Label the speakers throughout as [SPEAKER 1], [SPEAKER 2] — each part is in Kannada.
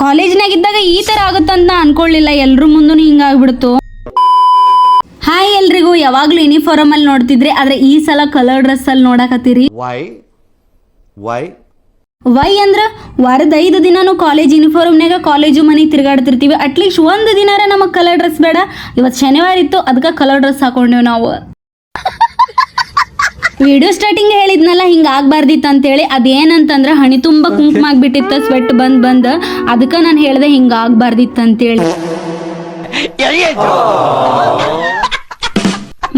[SPEAKER 1] ಕಾಲೇಜ್ನಾಗ ಇದ್ದಾಗ ಈ ಥರ ಆಗುತ್ತಂತ ನಾ ಅನ್ಕೊಳ್ಳಿಲ್ಲ, ಎಲ್ರ ಮುಂದೂ ಹಿಂಗಾಗ್ಬಿಡ್ತು. ಹಾಯ್ ಎಲ್ರಿಗೂ, ಯಾವಾಗಲೂ ಯೂನಿಫಾರ್ಮ್ ಅಲ್ಲಿ ನೋಡ್ತಿದ್ರಿ, ಆದರೆ ಈ ಸಲ ಕಲರ್ ಡ್ರೆಸ್ ಅಲ್ಲಿ ನೋಡಕತ್ತೀರಿ. ವೈ ಅಂದ್ರೆ ವಾರದ 5 ದಿನಾನು ಕಾಲೇಜ್ ಯೂನಿಫಾರ್ಮ್ನಾಗ ಕಾಲೇಜು ಮನೆ ತಿರುಗಾಡ್ತಿರ್ತೀವಿ. ಅಟ್ಲೀಸ್ಟ್ ಒಂದು ದಿನಾರ ನಮಗೆ ಕಲರ್ ಡ್ರೆಸ್ ಬೇಡ. ಇವತ್ತು ಶನಿವಾರ ಇತ್ತು, ಅದಕ್ಕೆ ಕಲರ್ ಡ್ರೆಸ್ ಹಾಕೊಂಡೇವು ನಾವು. ವಿಡಿಯೋ ಸ್ಟಾರ್ಟಿಂಗ್ ಹೇಳಿದ್ನಲ್ಲ ಹಿಂಗೆ ಆಗ್ಬಾರ್ದಿತ್ತು ಅಂತೇಳಿ. ಅದೇನಂತಂದ್ರೆ ಹಣಿ ತುಂಬ ಕುಂಕುಮ ಆಗ್ಬಿಟ್ಟಿತ್ತು, ಸ್ವೆಟ್ ಬಂದು ಅದಕ್ಕೆ ನಾನು ಹೇಳಿದೆ ಹಿಂಗೆ ಆಗ್ಬಾರ್ದಿತ್ತು ಅಂತೇಳಿ.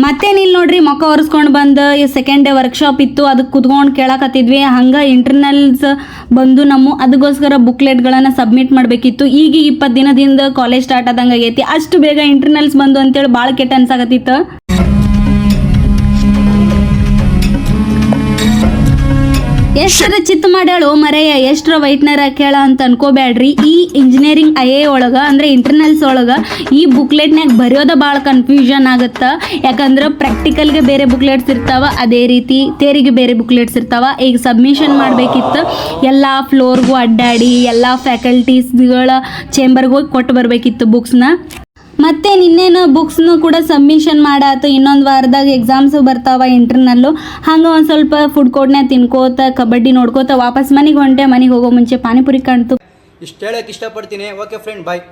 [SPEAKER 1] ಮತ್ತೇನಿಲ್ಲ ನೋಡ್ರಿ, ಮೊಕ್ಕ ಒರೆಸ್ಕೊಂಡು ಬಂದು ಸೆಕೆಂಡ್ ಡೇ ವರ್ಕ್ಶಾಪ್ ಇತ್ತು, ಅದಕ್ಕೆ ಕುತ್ಕೊಂಡು ಕೇಳಕತ್ತಿದ್ವಿ. ಹಂಗೆ ಇಂಟರ್ನಲ್ಸ್ ಬಂದು ಅದಕ್ಕೋಸ್ಕರ ಬುಕ್ಲೆಟ್ಗಳನ್ನು ಸಬ್ಮಿಟ್ ಮಾಡಬೇಕಿತ್ತು. ಈಗ 20 ದಿನದಿಂದ ಕಾಲೇಜ್ ಸ್ಟಾರ್ಟ್ ಆದಂಗೆ ಆಗೈತಿ. ಅಷ್ಟು ಬೇಗ ಇಂಟರ್ನಲ್ಸ್ ಬಂದು ಅಂತೇಳಿ ಭಾಳ ಕೆಟ್ಟ ಅನ್ಸಾಕತ್ತಿತ್ತು. ಎಷ್ಟರ ಚಿತ್ತ ಮಾಡ್ಯಾಳು ಮರೆಯ, ಎಷ್ಟರ ವೈಟ್ನರ್ ಕೇಳ ಅಂತ ಅನ್ಕೋಬ್ಯಾಡ್ರಿ. ಈ ಇಂಜಿನಿಯರಿಂಗ್ IA ಒಳಗೆ ಅಂದರೆ ಇಂಟರ್ನಲ್ಸ್ ಒಳಗೆ ಈ ಬುಕ್ಲೆಟ್ನಾಗ ಬರೆಯೋದ ಭಾಳ ಕನ್ಫ್ಯೂಷನ್ ಆಗುತ್ತೆ. ಯಾಕಂದ್ರೆ ಪ್ರಾಕ್ಟಿಕಲ್ಗೆ ಬೇರೆ ಬುಕ್ಲೆಟ್ಸ್ ಇರ್ತಾವ, ಅದೇ ರೀತಿ ತೇರಿಗೆ ಬೇರೆ ಬುಕ್ಲೆಟ್ಸ್ ಇರ್ತಾವ. ಈಗ ಸಬ್ಮಿಷನ್ ಮಾಡಬೇಕಿತ್ತು, ಎಲ್ಲ ಫ್ಲೋರ್ಗೂ ಅಡ್ಡಾಡಿ ಎಲ್ಲ ಫ್ಯಾಕಲ್ಟೀಸ್ಗಳ ಚೇಂಬರ್ಗೆ ಹೋಗಿ ಕೊಟ್ಟು ಬರಬೇಕಿತ್ತು ಬುಕ್ಸ್ನ. ಮತ್ತು ನಿನ್ನೇನು ಬುಕ್ಸ್ನು ಕೂಡ ಸಬ್ಮಿಷನ್ ಮಾಡಾತು. ಇನ್ನೊಂದು ವಾರದಾಗ ಎಕ್ಸಾಮ್ಸು ಬರ್ತಾವ ಇಂಟರ್ನಲ್ಲು. ಹಂಗೆ ಒಂದು ಸ್ವಲ್ಪ ಫುಡ್ ಕೋರ್ಟ್ನಾಗ ತಿನ್ಕೋತ ಕಬಡ್ಡಿ ನೋಡ್ಕೋತ ವಾಪಸ್ ಮನೆಗೆ ಹೊಂಟೆ. ಮನೆಗೆ ಹೋಗೋ ಮುಂಚೆ ಪಾನಿಪುರಿ ಕಾಣ್ತು.
[SPEAKER 2] ಇಷ್ಟು ಹೇಳಕ್ಕೆ ಇಷ್ಟಪಡ್ತೀನಿ. ಓಕೆ ಫ್ರೆಂಡ್, ಬಾಯ್.